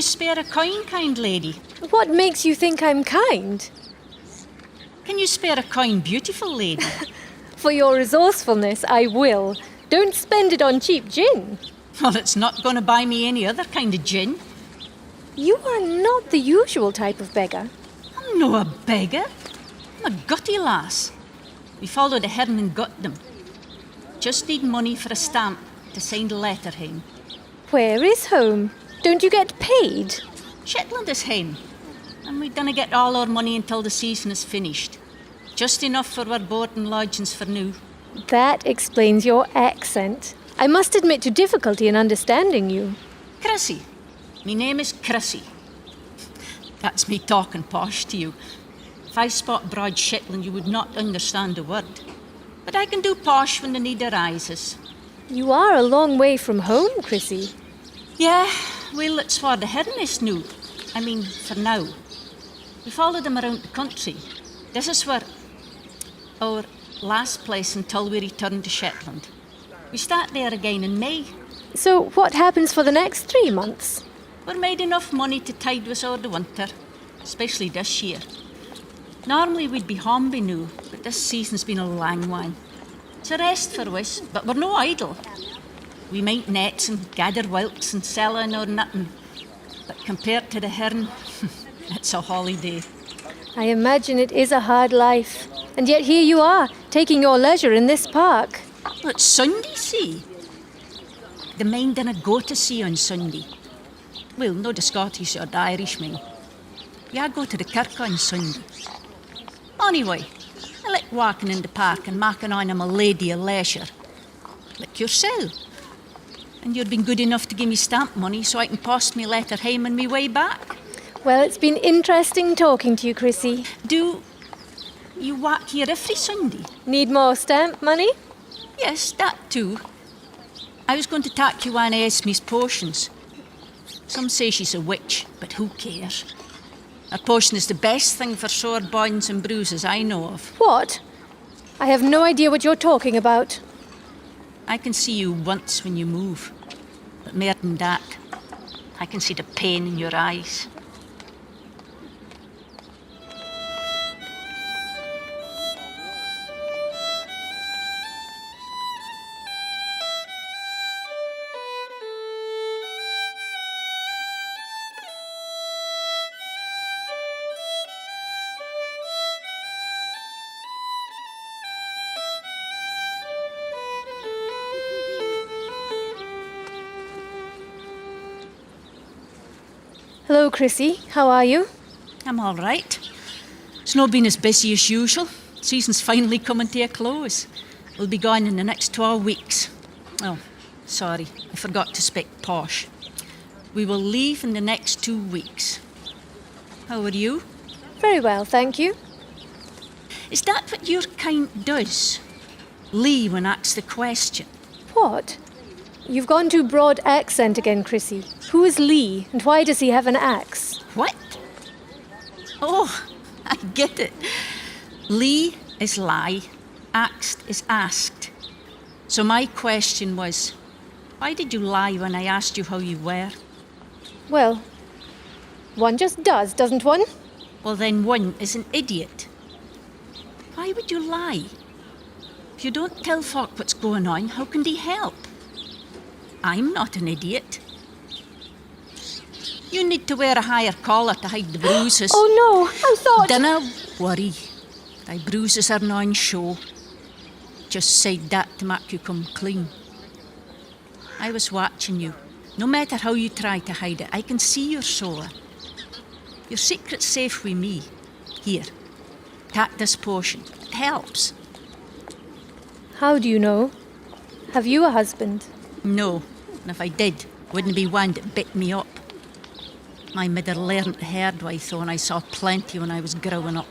you spare a coin, kind lady? What makes you think I'm kind? Can you spare a coin, beautiful lady? For your resourcefulness, I will. Don't spend it on cheap gin. Well, it's not going to buy me any other kind of gin. You are not the usual type of beggar. I'm no a beggar. I'm a gutty lass. We followed the heron and got them. Just need money for a stamp to send a letter home. Where is home? Don't you get paid? Shetland is home. And we dinna get all our money until the season is finished. Just enough for our board and lodgings for now. That explains your accent. I must admit to difficulty in understanding you. Chrissy. Me name is Chrissy. That's me talking posh to you. If I spot broad Shetland, you would not understand a word. But I can do posh when the need arises. You are a long way from home, Chrissy. Yeah, well, it's where the heron is now. I mean, for now. We follow them around the country. This is where our last place until we return to Shetland. We start there again in May. So what happens for the next 3 months? We're made enough money to tide us over the winter, especially this year. Normally we'd be home by now, but this season's been a long one. It's a rest for us, but we're no idle. We make nets and gather whelks and sell in our knitting. But compared to the heron, it's a holiday. I imagine it is a hard life. And yet here you are, taking your leisure in this park. Well, it's Sunday, see? The men dinna go to sea on Sunday. Well, no the Scottish or the Irishmen. Yeah, I go to the kirk on Sunday. Anyway, I like walking in the park and making on a lady of leisure. Like yourself. And you've been good enough to give me stamp money so I can post me letter home on me way back. Well, it's been interesting talking to you, Chrissy. Do you walk here every Sunday? Need more stamp money? Yes, that too. I was going to take you one of Esme's potions. Some say she's a witch, but who cares? Her potion is the best thing for sore bones and bruises I know of. What? I have no idea what you're talking about. I can see you once when you move. But more than that, I can see the pain in your eyes. Hello, Chrissy. How are you? I'm all right. It's not been as busy as usual. Season's finally coming to a close. We'll be gone in the next 12 weeks. Oh, sorry, I forgot to speak posh. We will leave in the next 2 weeks. How are you? Very well, thank you. Is that what your kind does? Lee when asked the question. What? You've gone too broad accent again, Chrissy. Who is Lee, and why does he have an axe? What? Oh, I get it. Lee is lie, axed is asked. So my question was, why did you lie when I asked you how you were? Well, one just does, doesn't one? Well, then one is an idiot. Why would you lie? If you don't tell folk what's going on, how can they help? I'm not an idiot. You need to wear a higher collar to hide the bruises. Oh no, I thought... Dinna worry. Thy bruises are not on show. Just said that to make you come clean. I was watching you. No matter how you try to hide it, I can see you're sore. Your secret's safe with me. Here, take this potion. It helps. How do you know? Have you a husband? No, and if I did, wouldn't be one that bit me up. My mother learned the hard way, though, and I saw plenty when I was growing up.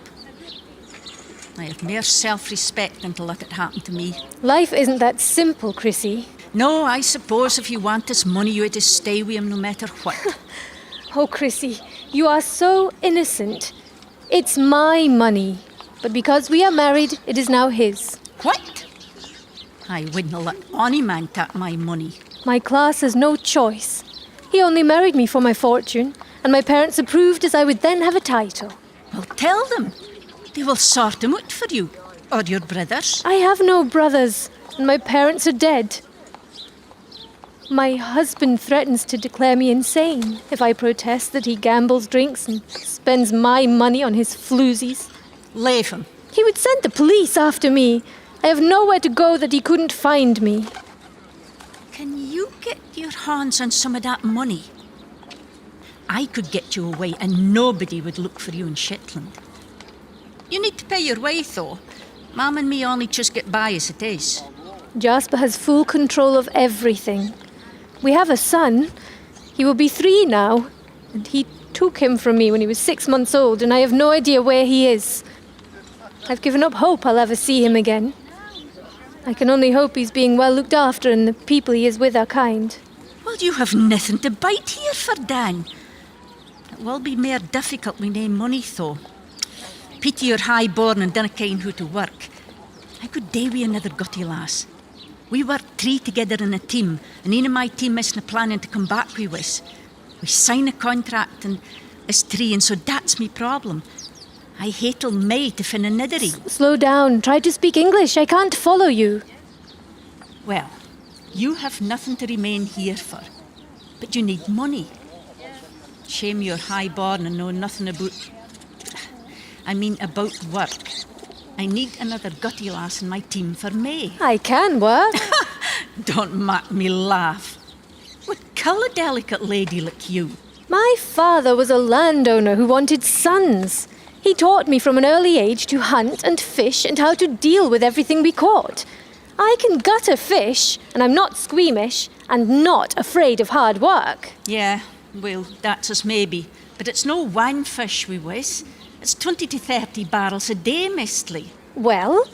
I have more self-respect than to let it happen to me. Life isn't that simple, Chrissy. No, I suppose if you want this money, you had to stay with him no matter what. Oh, Chrissy, you are so innocent. It's my money. But because we are married, it is now his. What? I wouldn't let any man take my money. My class has no choice. He only married me for my fortune, and my parents approved as I would then have a title. Well, tell them. They will sort him out for you. Or your brothers. I have no brothers, and my parents are dead. My husband threatens to declare me insane if I protest that he gambles, drinks, and spends my money on his floozies. Leave him. He would send the police after me. I have nowhere to go that he couldn't find me. Can you get your hands on some of that money? I could get you away and nobody would look for you in Shetland. You need to pay your way, though. Mum and me only just get by as it is. Jasper has full control of everything. We have a son. He will be 3 now, and he took him from me when he was 6 months old, and I have no idea where he is. I've given up hope I'll ever see him again. I can only hope he's being well looked after and the people he is with are kind. Well, you have nothing to bite here for, Dan. It will be more difficult with no money, though. Pity you're high-born and dinna ken who to work. I could do with another gutty lass. We work 3 together in a team, and one of my team isn't planning to come back with us. We sign a contract and it's 3, and so that's me problem. I hate till May to fin another. Slow down. Try to speak English. I can't follow you. Well, you have nothing to remain here for, but you need money. Shame you're high-born and know nothing about work. I need another gutty lass in my team for May. I can work. Don't make me laugh. What kill a delicate lady like you? My father was a landowner who wanted sons. He taught me from an early age to hunt and fish and how to deal with everything we caught. I can gut a fish, and I'm not squeamish and not afraid of hard work. Yeah, well, that's us maybe. But it's no one fish we wish. It's 20 to 30 barrels a day, Lesley. Well,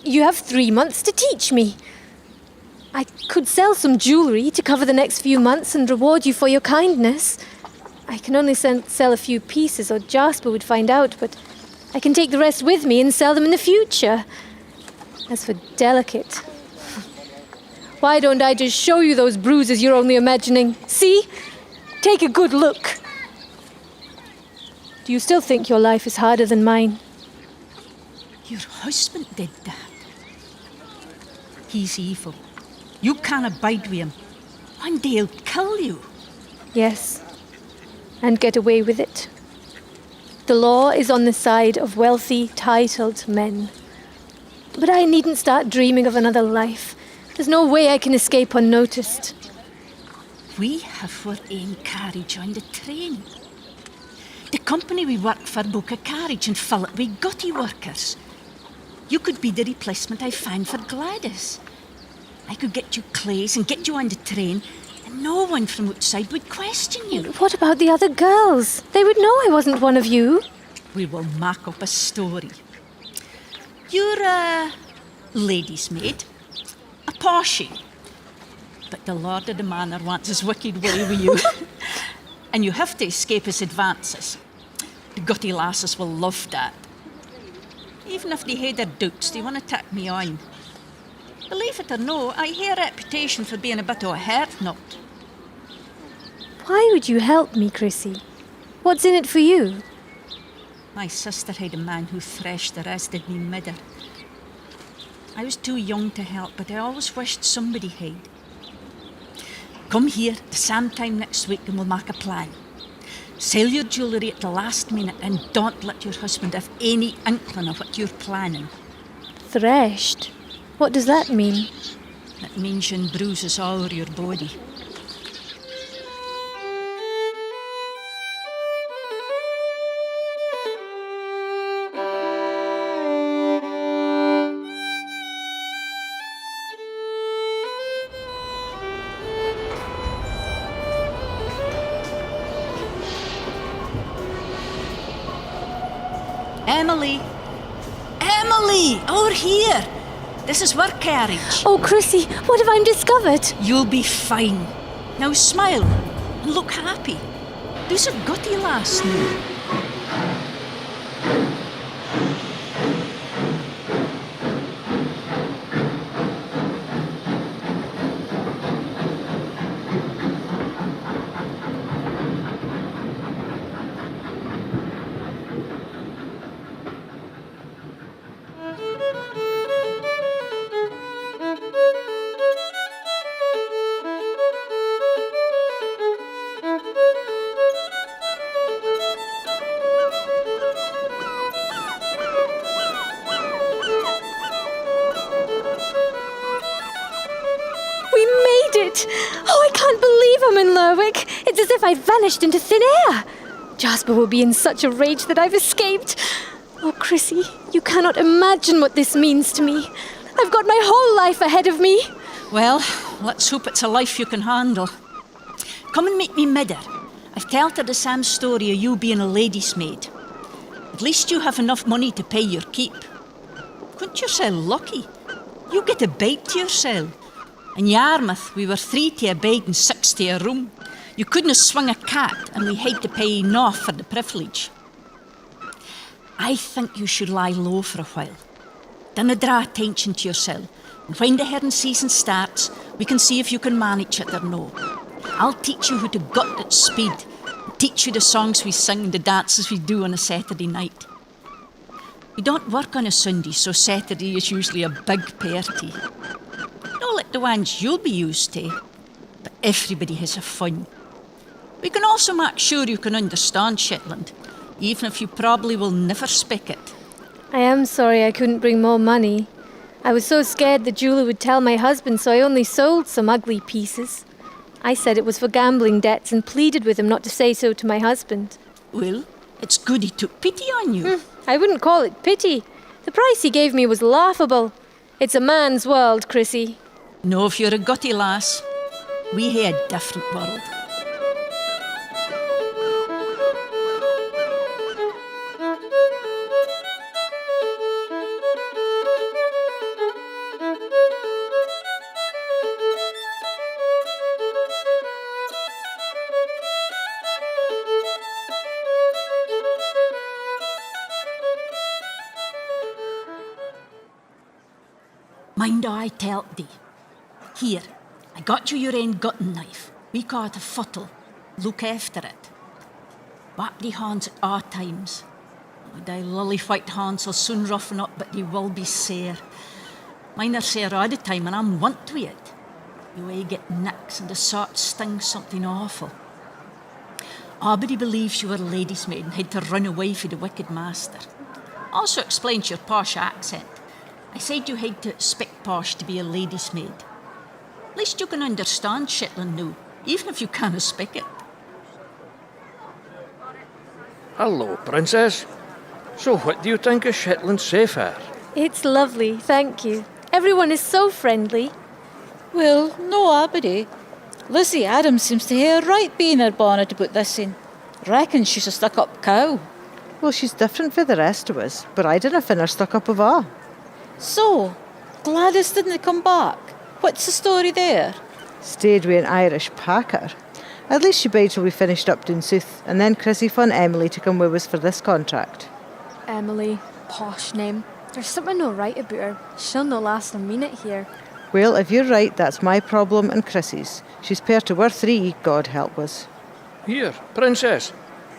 you have 3 months to teach me. I could sell some jewellery to cover the next few months and reward you for your kindness. I can only sell a few pieces or Jasper would find out, but I can take the rest with me and sell them in the future. As for delicate, why don't I just show you those bruises you're only imagining? See? Take a good look. Do you still think your life is harder than mine? Your husband did that. He's evil. You can't abide with him. One day he'll kill you. Yes, and get away with it. The law is on the side of wealthy, titled men. But I needn't start dreaming of another life. There's no way I can escape unnoticed. We have our own carriage on the train. The company we work for book a carriage and fill it with gutty workers. You could be the replacement I found for Gladys. I could get you clays and get you on the train, and no one from outside would question you. What about the other girls? They would know I wasn't one of you. We will make up a story. You're a lady's maid, a poshie. But the Lord of the Manor wants his wicked way with you. And you have to escape his advances. The gutty lasses will love that. Even if they had their doubts, they want to take me on. Believe it or no, I hear a reputation for being a bit of a hurt nut. Why would you help me, Chrissy? What's in it for you? My sister had a man who threshed the rest of me midder. I was too young to help, but I always wished somebody had. Come here the same time next week and we'll make a plan. Sell your jewellery at the last minute and don't let your husband have any inkling of what you're planning. Threshed? What does that mean? It means you bruises all over your body. Emily, over here. This is work carriage. Oh, Chrissy, what have I discovered? You'll be fine. Now smile and look happy. Those are gutty lass now. in Lerwick. It's as if I'd vanished into thin air. Jasper will be in such a rage that I've escaped. Oh, Chrissy, you cannot imagine what this means to me. I've got my whole life ahead of me. Well, let's hope it's a life you can handle. Come and meet me midder. I've told her the same story of you being a lady's maid. At least you have enough money to pay your keep. Couldn't yourself lucky? You get a bite to yourself. In Yarmouth, we were 3 to a bed and 6 to a room. You couldn't swing a cat and we had to pay enough for the privilege. I think you should lie low for a while. Don't draw attention to yourself. And when the herring season starts, we can see if you can manage it or no. I'll teach you how to gut at speed. Teach you the songs we sing and the dances we do on a Saturday night. We don't work on a Sunday, so Saturday is usually a big party. Not like the ones you'll be used to, but everybody has a fun. We can also make sure you can understand Shetland, even if you probably will never speak it. I am sorry I couldn't bring more money. I was so scared the jeweller would tell my husband, so I only sold some ugly pieces. I said it was for gambling debts and pleaded with him not to say so to my husband. Well, it's good he took pity on you. I wouldn't call it pity. The price he gave me was laughable. It's a man's world, Chrissy. No, if you're a gutty lass, we hae a different world. Mind I tell thee. Here, I got you your own gutting knife. We call it a futtle. Look after it. Wap thee hands at all times. Thy lily white hands will soon roughen up, but they will be sore. Mine are sore all the time, and I'm wont to it. You may get nicks, and the sort stings something awful. Nobody believes you were a lady's maid and had to run away from the wicked master. Also explains your posh accent. I said you had to speak posh to be a lady's maid. At least you can understand Shetland now, even if you can't speak it. Hello, Princess. So what do you think of Shetland so far? It's lovely, thank you. Everyone is so friendly. Well, no abody. Lizzie Adams seems to hae a right bee in her bonnet about this in. Reckon she's a stuck-up cow. Well, she's different for the rest of us, but I didn't finish stuck up of all. So, Gladys didn't come back. What's the story there? Stayed with an Irish packer. At least she bide till we finished up down south, and then Chrissy found Emily to come with us for this contract. Emily, posh name. There's something no right about her. She'll no last a minute here. Well, if you're right, that's my problem and Chrissy's. She's pair to we're 3, God help us. Here, Princess,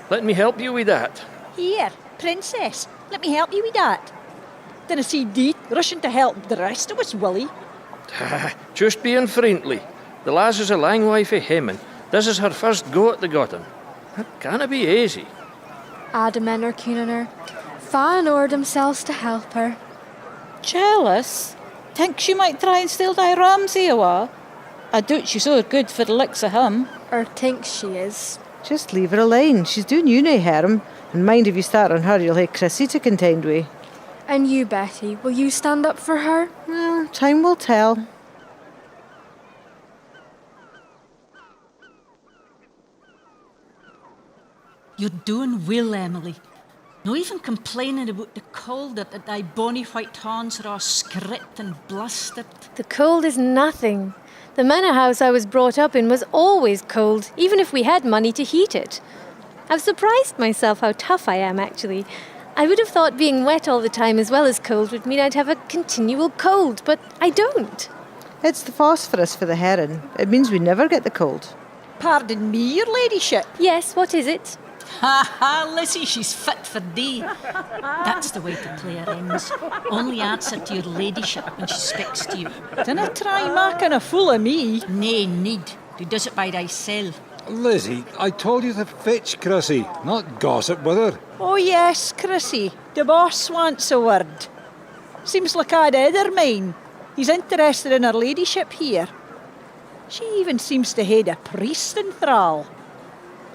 let me help you with that. Here, Princess, let me help you with that. Dinna see thee rushing to help the rest of us, Willie. Just being friendly. The lass is a lang way for him, and this is her first go at the gutting. It canna be easy. Adam and her keen on her. Fan o'er themselves to help her. Jealous? Think she might try and steal thy Ramsay awa? I doubt she's so good for the licks of him. Or thinks she is. Just leave her alone. She's doing uni harem, and mind if you start on her, you'll have Chrissy to contend with. And you, Betty, will you stand up for her? Well, time will tell. You're doing well, Emily. No even complaining about the cold that thy bonny white hands are all script and blustered. The cold is nothing. The manor house I was brought up in was always cold, even if we had money to heat it. I've surprised myself how tough I am, actually. I would have thought being wet all the time as well as cold would mean I'd have a continual cold, but I don't. It's the phosphorus for the herring. It means we never get the cold. Pardon me, your ladyship. Yes, what is it? Ha ha, Lizzie, she's fit for thee. That's the way to play her ends. Only answer to your ladyship when she speaks to you. Dinna try making a fool of me. Nay need. Who does it by thyself. Lizzie, I told you to fetch Chrissy, not gossip with her. Oh yes, Chrissy, the boss wants a word. Seems like I'd other mine. He's interested in her ladyship here. She even seems to hae a priest in thrall.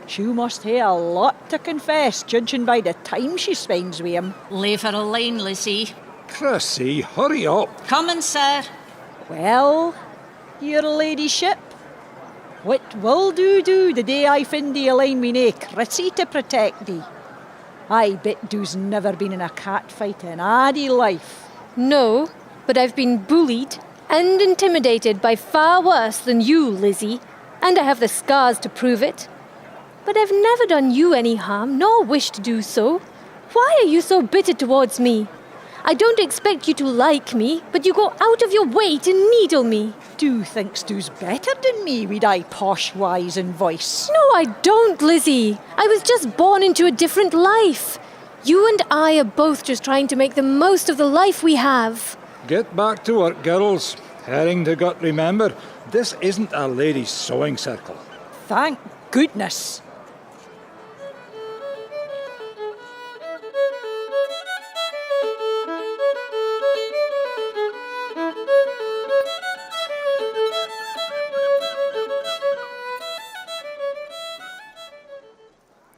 She must hae a lot to confess, judging by the time she spends with him. Leave her alone, Lizzie. Chrissy, hurry up. Coming, sir. Well, your ladyship, what will do the day I find thee alone with nae Chrissy to protect thee? I bet do's never been in a cat fight in a thee life. No, but I've been bullied and intimidated by far worse than you, Lizzie, and I have the scars to prove it. But I've never done you any harm, nor wish to do so. Why are you so bitter towards me? I don't expect you to like me, but you go out of your way to needle me. Do thinks do's better than me with thy posh wise and voice. No, I don't, Lizzie. I was just born into a different life. You and I are both just trying to make the most of the life we have. Get back to work, girls. Herring to gut, remember, this isn't a ladies' sewing circle. Thank goodness.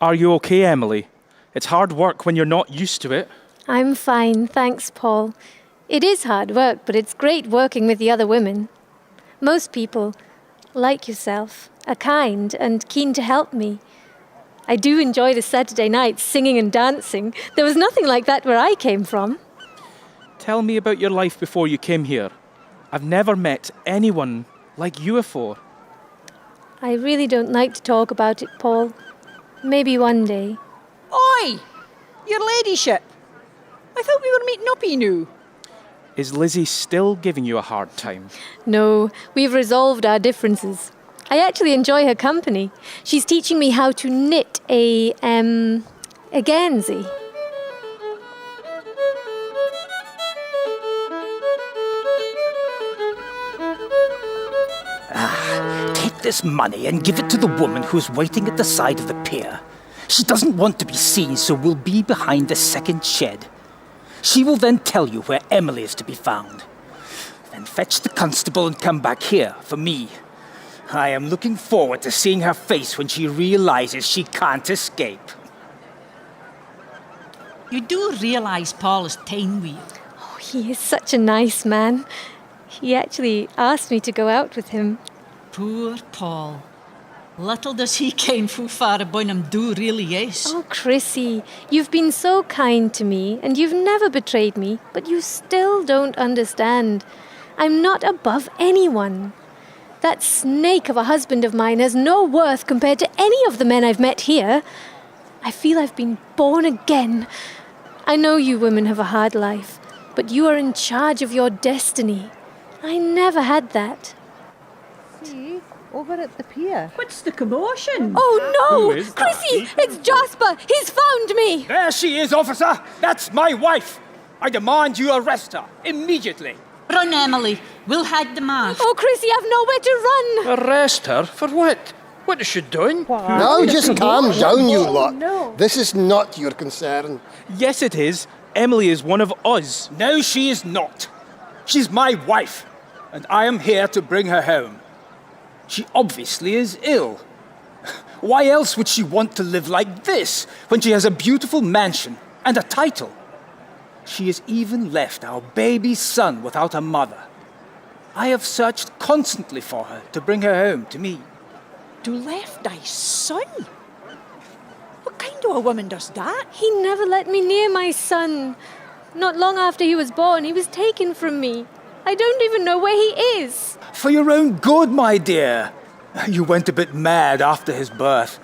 Are you okay, Emily? It's hard work when you're not used to it. I'm fine, thanks, Paul. It is hard work, but it's great working with the other women. Most people, like yourself, are kind and keen to help me. I do enjoy the Saturday nights singing and dancing. There was nothing like that where I came from. Tell me about your life before you came here. I've never met anyone like you before. I really don't like to talk about it, Paul. Maybe one day. Oi! Your ladyship! I thought we were meeting up now. Is Lizzie still giving you a hard time? No, we've resolved our differences. I actually enjoy her company. She's teaching me how to knit a Guernsey. Take this money and give it to the woman who's waiting at the side of the pier. She doesn't want to be seen, so we'll be behind the second shed. She will then tell you where Emily is to be found. Then fetch the constable and come back here for me. I am looking forward to seeing her face when she realises she can't escape. You do realise Paul is ta'en with you? Oh, he is such a nice man. He actually asked me to go out with him. Poor Paul. Little does he ken how far above him do really is. Oh, Chrissy, you've been so kind to me and you've never betrayed me, but you still don't understand. I'm not above anyone. That snake of a husband of mine has no worth compared to any of the men I've met here. I feel I've been born again. I know you women have a hard life, but you are in charge of your destiny. I never had that. See, over at the pier. What's the commotion? Oh no! Who is that? Chrissy, it's Jasper! He's found me! There she is, officer! That's my wife! I demand you arrest her immediately. Run, Emily. We'll hide the man. Oh, Chrissy, I've nowhere to run! Arrest her? For what? What is she doing? Now just calm down, you lot. This is not your concern. Yes, it is. Emily is one of us. No, she is not. She's my wife, and I am here to bring her home. She obviously is ill. Why else would she want to live like this when she has a beautiful mansion and a title? She has even left our baby son without a mother. I have searched constantly for her to bring her home to me. Do left thy son? What kind of a woman does that? He never let me near my son. Not long after he was born, he was taken from me. I don't even know where he is. For your own good, my dear. You went a bit mad after his birth.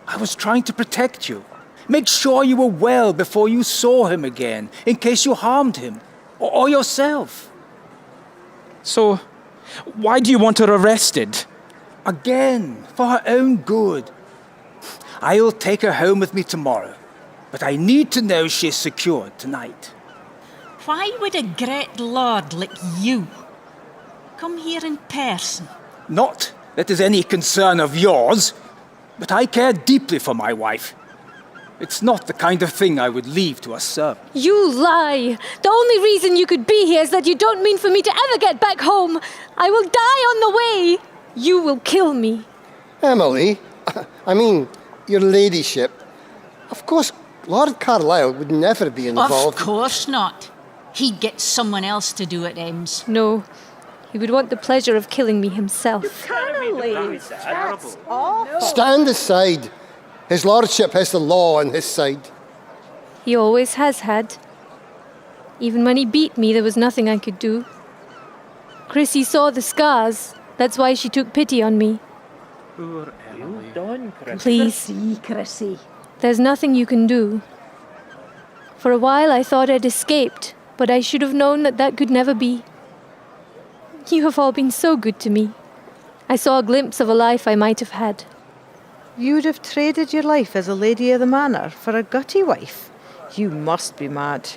I was trying to protect you. Make sure you were well before you saw him again, in case you harmed him, or yourself. So, why do you want her arrested? Again, for her own good. I'll take her home with me tomorrow, but I need to know she's secured tonight. Why would a great lord like you come here in person? Not that is any concern of yours, but I care deeply for my wife. It's not the kind of thing I would leave to a servant. You lie! The only reason you could be here is that you don't mean for me to ever get back home. I will die on the way. You will kill me. Emily, I mean, your ladyship. Of course, Lord Carlisle would never be involved. Of course not. He'd get someone else to do it, Ems. No, he would want the pleasure of killing me himself. Stand aside. His lordship has the law on his side. He always has had. Even when he beat me, there was nothing I could do. Chrissy saw the scars. That's why she took pity on me. Poor Emily. Please, Chrissy. there's nothing you can do. For a while I thought I'd escaped, but I should have known that that could never be. You have all been so good to me. I saw a glimpse of a life I might have had. You would have traded your life as a lady of the manor for a gutty wife. You must be mad.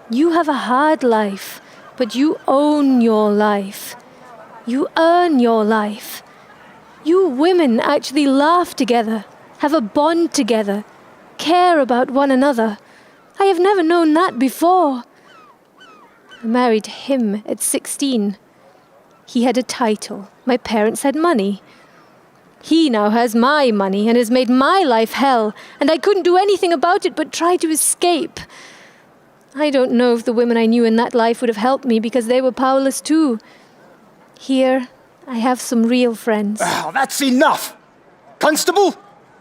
You have a hard life, but you own your life. You earn your life. You women actually laugh together, have a bond together, care about one another. I have never known that before. I married him at 16. He had a title. My parents had money. He now has my money and has made my life hell, and I couldn't do anything about it but try to escape. I don't know if the women I knew in that life would have helped me because they were powerless too. Here, I have some real friends. Oh, that's enough! Constable,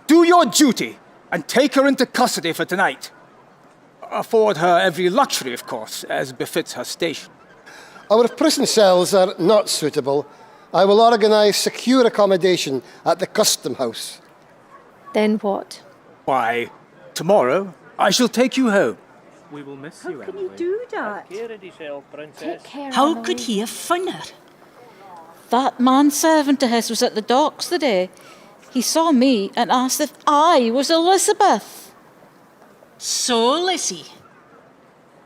do your duty and take her into custody for tonight. Afford her every luxury, of course, as befits her station. Our prison cells are not suitable. I will organise secure accommodation at the Custom House. Then what? Why, tomorrow I shall take you home. We will miss you, Can Emily. you do that? Take care, How Emily. could he have fun her? That manservant of his was at the docks today. He saw me and asked if I was Elizabeth. So, Lizzie,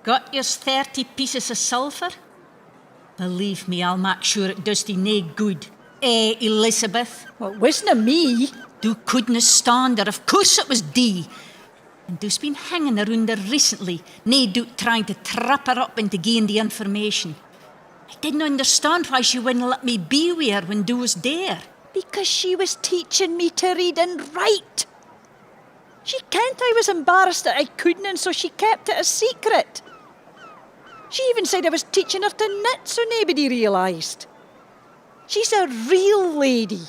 got yours 30 pieces of silver? Believe me, I'll make sure it does thee nae good. Elizabeth? Well, it wasn't me. Du couldn't stand her, of course it was thee. And du's been hanging around her recently, nae doubt trying to trap her up into gain the information. I didn't understand why she wouldn't let me be with her when du was there. Because she was teaching me to read and write. She kent I was embarrassed that I couldn't, and so she kept it a secret. She even said I was teaching her to knit so nobody realised. She's a real lady.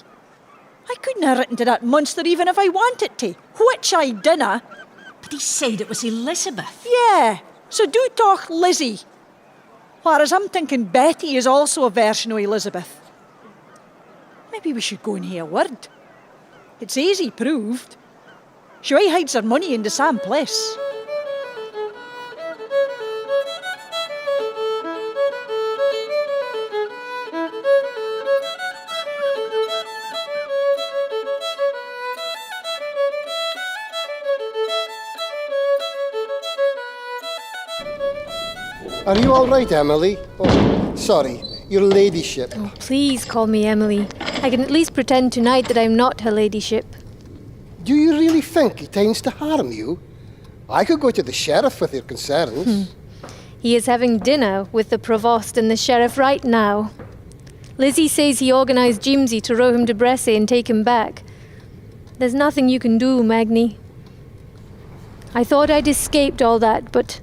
I couldn't have written to that monster even if I wanted to, which I dinna. But he said it was Elizabeth. Yeah, so do talk Lizzie. Whereas I'm thinking Betty is also a version of Elizabeth. Maybe we should go and hear a word. It's easy proved. She hides her money in the same place. Are you all right, Emily? Oh, sorry, your ladyship. Oh, please call me Emily. I can at least pretend tonight that I'm not her ladyship. Do you really think he tends to harm you? I could go to the sheriff with your concerns. He is having dinner with the provost and the sheriff right now. Lizzie says he organised Jimsy to row him to Bressay and take him back. There's nothing you can do, Magnie. I thought I'd escaped all that, but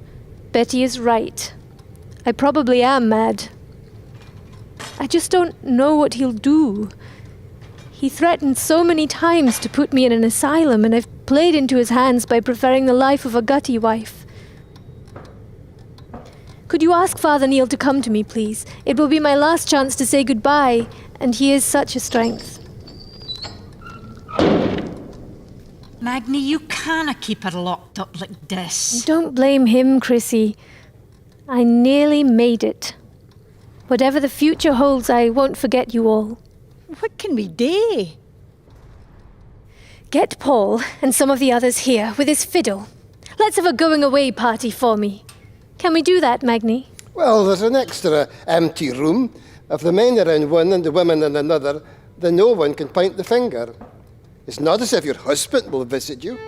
Betty is right. I probably am mad. I just don't know what he'll do. He threatened so many times to put me in an asylum, and I've played into his hands by preferring the life of a gutty wife. Could you ask Father Neil to come to me, please? It will be my last chance to say goodbye, and he is such a strength. Magnie, you canna keep her locked up like this. Don't blame him, Chrissy. I nearly made it. Whatever the future holds, I won't forget you all. What can we do? Get Paul and some of the others here with his fiddle. Let's have a going-away party for me. Can we do that, Magnie? Well, there's an extra empty room. If the men are in one and the women in another, then no one can point the finger. It's not as if your husband will visit you.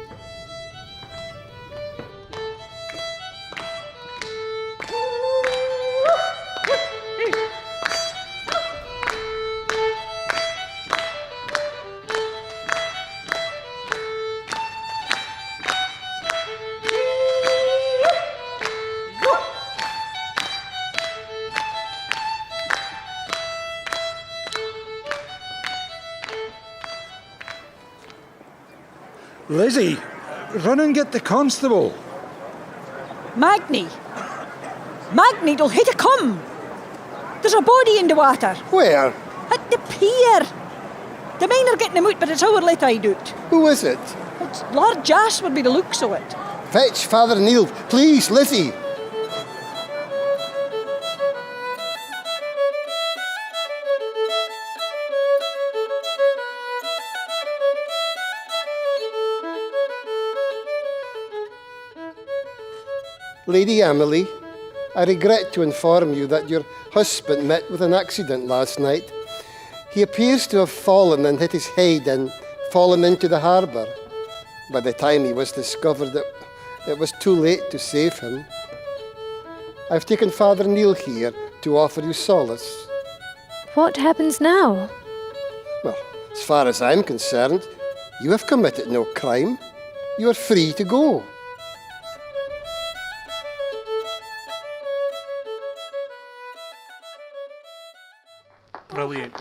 Lizzie, run and get the constable. Magni! Magni, don't hit a come! There's a body in the water. Where? At the pier. The men are getting him out, but it's our let I do it. Who is it? It's Lord Jasper by the looks of it. Fetch Father Neil, please, Lizzie. Lady Emily, I regret to inform you that your husband met with an accident last night. He appears to have fallen and hit his head and fallen into the harbour. By the time he was discovered, it was too late to save him. I've taken Father Neil here to offer you solace. What happens now? Well, as far as I'm concerned, you have committed no crime. You are free to go. Brilliant.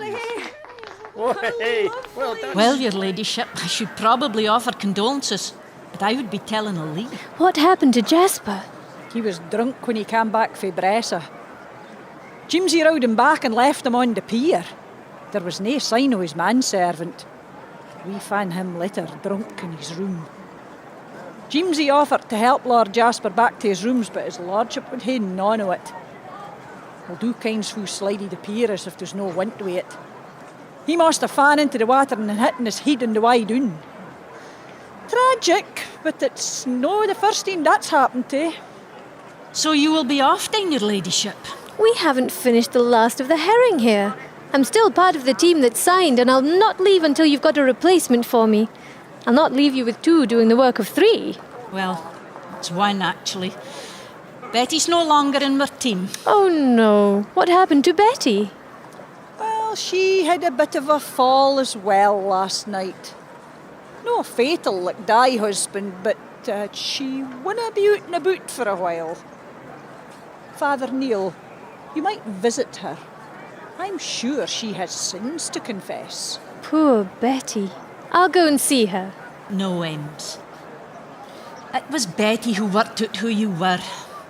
Oh, hey, well done. Well, your ladyship, I should probably offer condolences, but I would be telling a lee. What happened to Jasper? He was drunk when he came back from Bressa. Jimsy rode him back and left him on the pier. There was no sign of his manservant. We found him later, drunk in his room. Jimsy offered to help Lord Jasper back to his rooms, but his lordship would hae none of it. He'll do kinds who slidey the pier as if there's no wind to it. He must have fallen into the water and hitting his head on the way down. Tragic, but it's no the first thing that's happened to. So you will be off then, your ladyship? We haven't finished the last of the herring here. I'm still part of the team that signed, and I'll not leave until you've got a replacement for me. I'll not leave you with 2 doing the work of 3. Well, it's 1 actually. Betty's no longer in my team. Oh no, what happened to Betty? Well, she had a bit of a fall as well last night. No fatal like thy husband, but she wouldn't be out and about for a while. Father Neil, you might visit her. I'm sure she has sins to confess. Poor Betty. I'll go and see her. No, Ems. It was Betty who worked out who you were.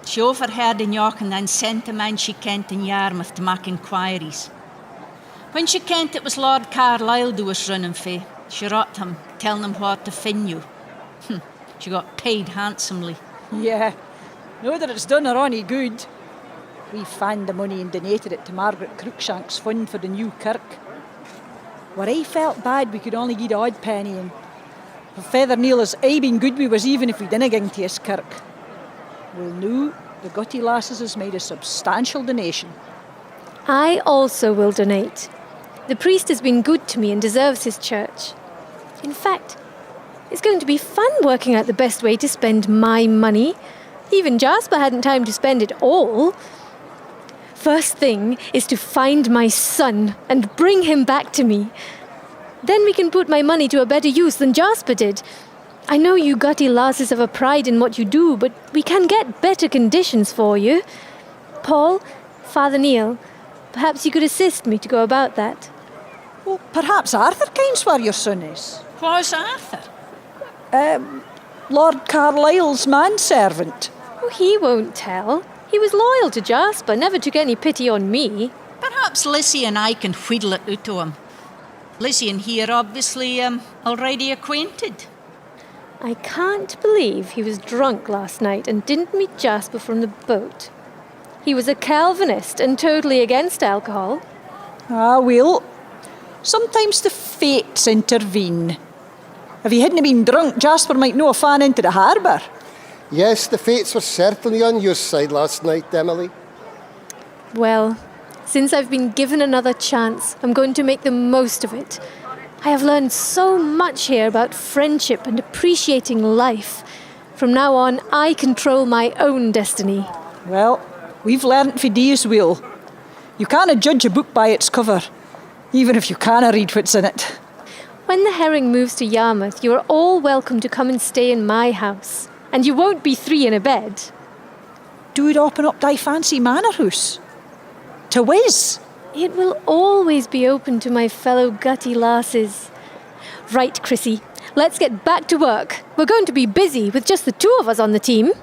She overheard in York and then sent a man she kent in Yarmouth to make inquiries. When she kent it was Lord Carlisle who was running for, she wrote him, telling him where to find you. She got paid handsomely. Yeah, know that it's done her any good. We found the money and donated it to Margaret Cruikshank's fund for the new kirk. Where I felt bad we could only give the odd penny, and Feather Neil has aye been good with us even if we didn't ging to his kirk. Well, now the Gutty lasses has made a substantial donation. I also will donate. The priest has been good to me and deserves his church. In fact, it's going to be fun working out the best way to spend my money. Even Jasper hadn't time to spend it all. First thing is to find my son and bring him back to me. Then we can put my money to a better use than Jasper did. I know you Gutty lasses have a pride in what you do, but we can get better conditions for you. Paul, Father Neil, perhaps you could assist me to go about that. Well, perhaps Arthur kens where your son is. What's Arthur? Lord Carlisle's manservant. Oh, he won't tell. He was loyal to Jasper, never took any pity on me. Perhaps Lesley and I can wheedle it out to him. Lesley and he are obviously already acquainted. I can't believe he was drunk last night and didn't meet Jasper from the boat. He was a Calvinist and totally against alcohol. Ah, well, sometimes the fates intervene. If he hadn't been drunk, Jasper might not have fallen into the harbour. Yes, the fates were certainly on your side last night, Emily. Well, since I've been given another chance, I'm going to make the most of it. I have learned so much here about friendship and appreciating life. From now on, I control my own destiny. Well, we've learnt for thee as well. You can't judge a book by its cover, even if you can't read what's in it. When the herring moves to Yarmouth, you are all welcome to come and stay in my house. And you won't be 3 in a bed. Do it open up thy fancy manor house? To whiz? It will always be open to my fellow Gutty lasses. Right, Chrissy, let's get back to work. We're going to be busy with just the two of us on the team.